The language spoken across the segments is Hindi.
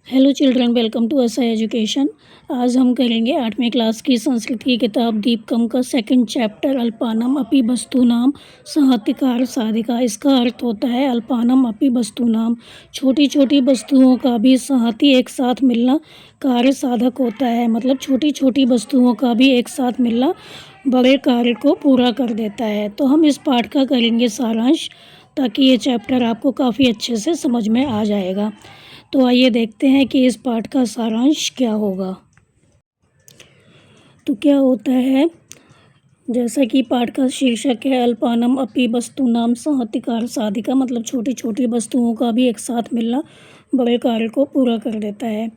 Hello children, welcome to SI education. आज हम करेंगे 8वीं क्लास की संस्कृत की किताब दीपकम का सेकंड चैप्टर अल्पानम अपि वस्तूनाम संहतिकार साधिका। इसका अर्थ होता है अल्पानम अपि वस्तूनाम, छोटी छोटी वस्तुओं का भी संहति एक साथ मिलना कार्य साधक होता है। मतलब छोटी छोटी वस्तुओं का भी एक साथ मिलना बड़े कार्य को पूरा कर देता है। तो हम इस पाठ का करेंगे सारांश, ताकि ये चैप्टर आपको काफ़ी अच्छे से समझ में आ जाएगा। तो आइए देखते हैं कि इस पाठ का सारांश क्या होगा। तो क्या होता है, जैसा कि पाठ का शीर्षक है अल्पानम अपि वस्तूनाम संहतिकार साधिका, मतलब छोटी छोटी वस्तुओं का भी एक साथ मिलना बड़े कार्य को पूरा कर देता है।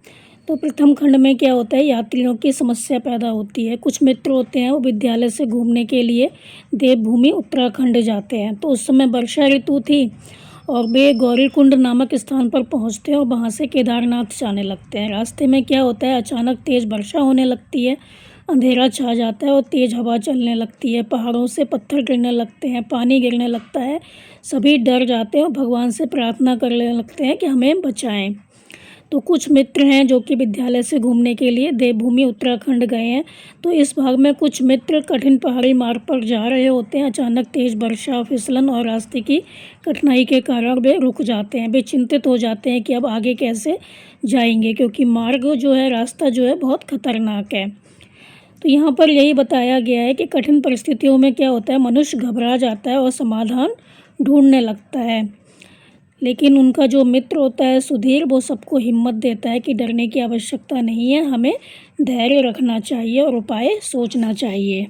तो प्रथम खंड में क्या होता है, यात्रियों की समस्या पैदा होती है। कुछ मित्र होते हैं वो विद्यालय से घूमने के लिए देवभूमि उत्तराखंड जाते हैं। तो उस समय वर्षा ऋतु थी और वे गौरीकुंड नामक स्थान पर पहुंचते हैं और वहां से केदारनाथ जाने लगते हैं। रास्ते में क्या होता है, अचानक तेज़ वर्षा होने लगती है, अंधेरा छा जाता है और तेज़ हवा चलने लगती है। पहाड़ों से पत्थर गिरने लगते हैं, पानी गिरने लगता है। सभी डर जाते हैं और भगवान से प्रार्थना करने लगते हैं कि हमें बचाएं। तो कुछ मित्र हैं जो कि विद्यालय से घूमने के लिए देवभूमि उत्तराखंड गए हैं। तो इस भाग में कुछ मित्र कठिन पहाड़ी मार्ग पर जा रहे होते हैं। अचानक तेज़ वर्षा, फिसलन और रास्ते की कठिनाई के कारण वे रुक जाते हैं। वे चिंतित हो जाते हैं कि अब आगे कैसे जाएंगे, क्योंकि मार्ग जो है, रास्ता जो है, बहुत खतरनाक है। तो यहाँ पर यही बताया गया है कि कठिन परिस्थितियों में क्या होता है, मनुष्य घबरा जाता है और समाधान ढूंढने लगता है। लेकिन उनका जो मित्र होता है सुधीर, वो सबको हिम्मत देता है कि डरने की आवश्यकता नहीं है, हमें धैर्य रखना चाहिए और उपाय सोचना चाहिए।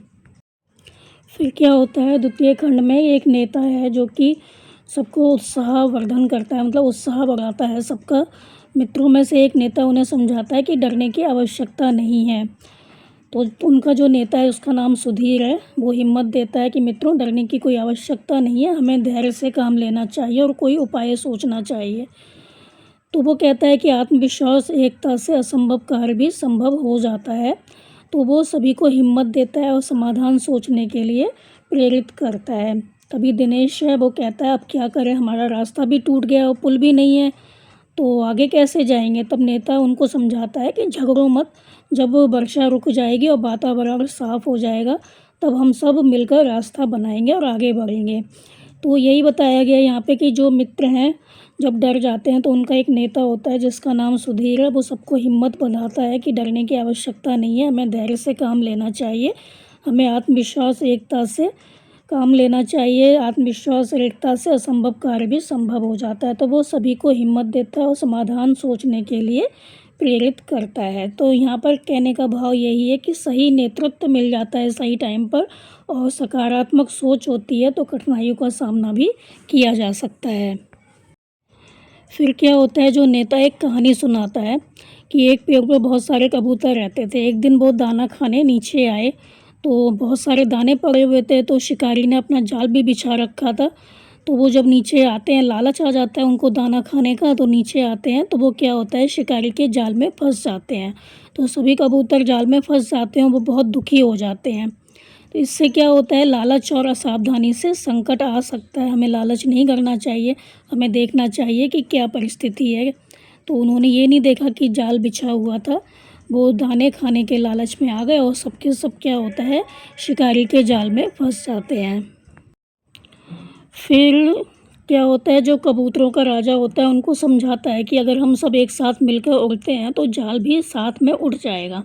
फिर क्या होता है, द्वितीय खंड में एक नेता है जो कि सबको उत्साहवर्धन करता है, मतलब उत्साह बढ़ाता है सबका। मित्रों में से एक नेता उन्हें समझाता है कि डरने की आवश्यकता नहीं है। तो उनका जो नेता है उसका नाम सुधीर है। वो हिम्मत देता है कि मित्रों, डरने की कोई आवश्यकता नहीं है, हमें धैर्य से काम लेना चाहिए और कोई उपाय सोचना चाहिए। तो वो कहता है कि आत्मविश्वास एकता से असंभव कार्य भी संभव हो जाता है। तो वो सभी को हिम्मत देता है और समाधान सोचने के लिए प्रेरित करता है। तभी दिनेश है, वो कहता है अब क्या करें, हमारा रास्ता भी टूट गया और पुल भी नहीं है, तो आगे कैसे जाएंगे। तब नेता उनको समझाता है कि झगड़ो मत, जब वर्षा रुक जाएगी और वातावरण साफ हो जाएगा तब हम सब मिलकर रास्ता बनाएंगे और आगे बढ़ेंगे। तो यही बताया गया यहाँ पे कि जो मित्र हैं जब डर जाते हैं तो उनका एक नेता होता है जिसका नाम सुधीर है। वो सबको हिम्मत बढ़ाता है कि डरने की आवश्यकता नहीं है, हमें धैर्य से काम लेना चाहिए, हमें आत्मविश्वास एकता से काम लेना चाहिए। आत्मविश्वास और एकता से असंभव कार्य भी संभव हो जाता है। तो वो सभी को हिम्मत देता है और समाधान सोचने के लिए प्रेरित करता है। तो यहाँ पर कहने का भाव यही है कि सही नेतृत्व मिल जाता है सही टाइम पर और सकारात्मक सोच होती है तो कठिनाइयों का सामना भी किया जा सकता है। फिर क्या होता है, जो नेता एक कहानी सुनाता है कि एक पेड़ पर बहुत सारे कबूतर रहते थे। एक दिन वो दाना खाने नीचे आए तो बहुत सारे दाने पड़े हुए थे। तो शिकारी ने अपना जाल भी बिछा रखा था। तो वो जब नीचे आते हैं, लालच आ जाता है उनको दाना खाने का, तो नीचे आते हैं तो वो क्या होता है, शिकारी के जाल में फंस जाते हैं। तो सभी कबूतर जाल में फंस जाते हैं, वो बहुत दुखी हो जाते हैं। तो इससे क्या होता है, लालच और असावधानी से संकट आ सकता है। हमें लालच नहीं करना चाहिए, हमें देखना चाहिए कि क्या परिस्थिति है। तो उन्होंने ये नहीं देखा कि जाल बिछा हुआ था, वो दाने खाने के लालच में आ गए और सबके सब क्या होता है, शिकारी के जाल में फंस जाते हैं। फिर क्या होता है, जो कबूतरों का राजा होता है उनको समझाता है कि अगर हम सब एक साथ मिलकर उड़ते हैं तो जाल भी साथ में उड़ जाएगा,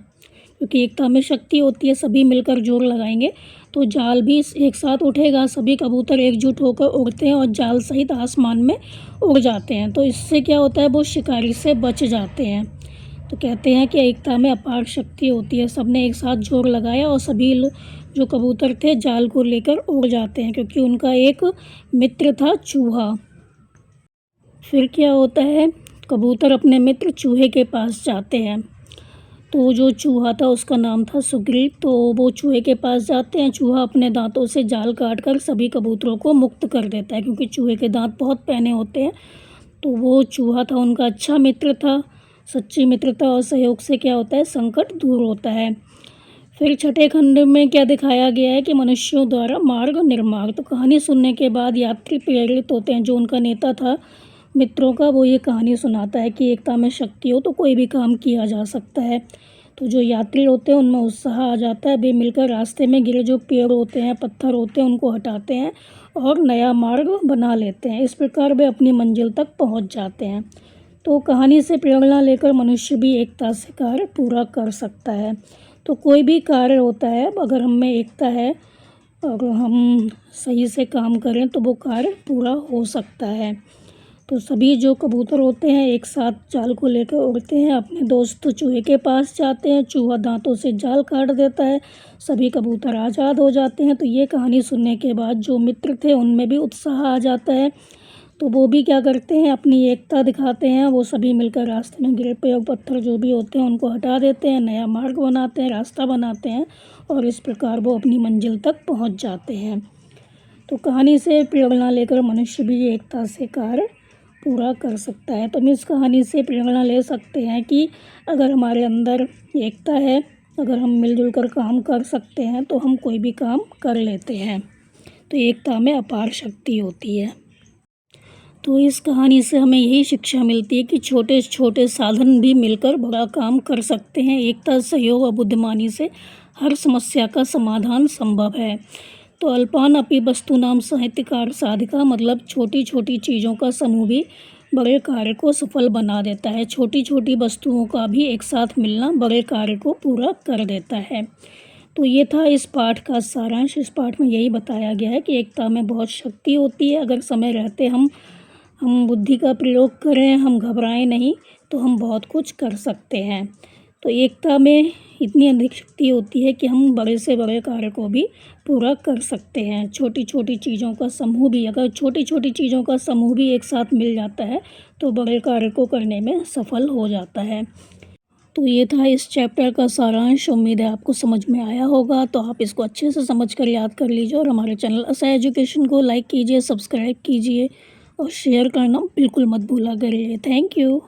क्योंकि एकता में शक्ति होती है। सभी मिलकर जोर लगाएंगे तो जाल भी एक साथ उठेगा। सभी कबूतर एकजुट होकर उड़ते हैं और जाल सहित आसमान में उड़ जाते हैं। तो इससे क्या होता है, वो शिकारी से बच जाते हैं। तो कहते हैं कि एकता में अपार शक्ति होती है। सबने एक साथ जोर लगाया और सभी जो कबूतर थे जाल को लेकर उड़ जाते हैं, क्योंकि उनका एक मित्र था चूहा। फिर क्या होता है, कबूतर अपने मित्र चूहे के पास जाते हैं। तो जो चूहा था उसका नाम था सुग्रीव। तो वो चूहे के पास जाते हैं। चूहा अपने दांतों से जाल काट कर सभी कबूतरों को मुक्त कर देता है, क्योंकि चूहे के दांत बहुत पैने होते हैं। तो वो चूहा था उनका अच्छा मित्र था। सच्ची मित्रता और सहयोग से क्या होता है, संकट दूर होता है। फिर छठे खंड में क्या दिखाया गया है कि मनुष्यों द्वारा मार्ग निर्माण। तो कहानी सुनने के बाद यात्री प्रेरित होते हैं। जो उनका नेता था मित्रों का वो ये कहानी सुनाता है कि एकता में शक्ति हो तो कोई भी काम किया जा सकता है। तो जो यात्री होते हैं उनमें उत्साह आ जाता है। वे मिलकर रास्ते में गिरे जो पेड़ होते हैं, पत्थर होते हैं, उनको हटाते हैं और नया मार्ग बना लेते हैं। इस प्रकार वे अपनी मंजिल तक पहुंच जाते हैं। तो कहानी से प्रेरणा लेकर मनुष्य भी एकता से कार्य पूरा कर सकता है। तो कोई भी कार्य होता है, अगर हम में एकता है और हम सही से काम करें तो वो कार्य पूरा हो सकता है। तो सभी जो कबूतर होते हैं एक साथ जाल को लेकर उड़ते हैं। अपने दोस्त चूहे के पास जाते हैं, चूहा दांतों से जाल काट देता है, सभी कबूतर आज़ाद हो जाते हैं। तो ये कहानी सुनने के बाद जो मित्र थे उनमें भी उत्साह आ जाता है। तो वो भी क्या करते हैं, अपनी एकता दिखाते हैं। वो सभी मिलकर रास्ते में गिरे पेड़ पत्थर जो भी होते हैं उनको हटा देते हैं, नया मार्ग बनाते हैं, रास्ता बनाते हैं और इस प्रकार वो अपनी मंजिल तक पहुंच जाते हैं। तो कहानी से प्रेरणा लेकर मनुष्य भी एकता से कार्य पूरा कर सकता है। तो हम इस कहानी से प्रेरणा ले सकते हैं कि अगर हमारे अंदर एकता है, अगर हम मिलजुल कर काम कर सकते हैं तो हम कोई भी काम कर लेते हैं। तो एकता में अपार शक्ति होती है। तो इस कहानी से हमें यही शिक्षा मिलती है कि छोटे छोटे साधन भी मिलकर बड़ा काम कर सकते हैं। एकता, सहयोग और बुद्धिमानी से हर समस्या का समाधान संभव है। तो अल्पान अपि वस्तूनां साहित्यकार साधिका मतलब छोटी छोटी चीज़ों का समूह भी बड़े कार्य को सफल बना देता है। छोटी छोटी वस्तुओं का भी एक साथ मिलना बड़े कार्य को पूरा कर देता है। तो ये था इस पाठ का सारांश। इस पाठ में यही बताया गया है कि एकता में बहुत शक्ति होती है। अगर समय रहते हम बुद्धि का प्रयोग करें, हम घबराएं नहीं, तो हम बहुत कुछ कर सकते हैं। तो एकता में इतनी अधिक शक्ति होती है कि हम बड़े से बड़े कार्य को भी पूरा कर सकते हैं। छोटी छोटी चीज़ों का समूह भी, अगर छोटी छोटी चीज़ों का समूह भी एक साथ मिल जाता है तो बड़े कार्य को करने में सफल हो जाता है। तो ये था इस चैप्टर का सारांश। उम्मीद है आपको समझ में आया होगा। तो आप इसको अच्छे से समझ कर याद कर लीजिए और हमारे चैनल असा एजुकेशन को लाइक कीजिए, सब्सक्राइब कीजिए और शेयर करना बिल्कुल मत भूला करिए। Thank you.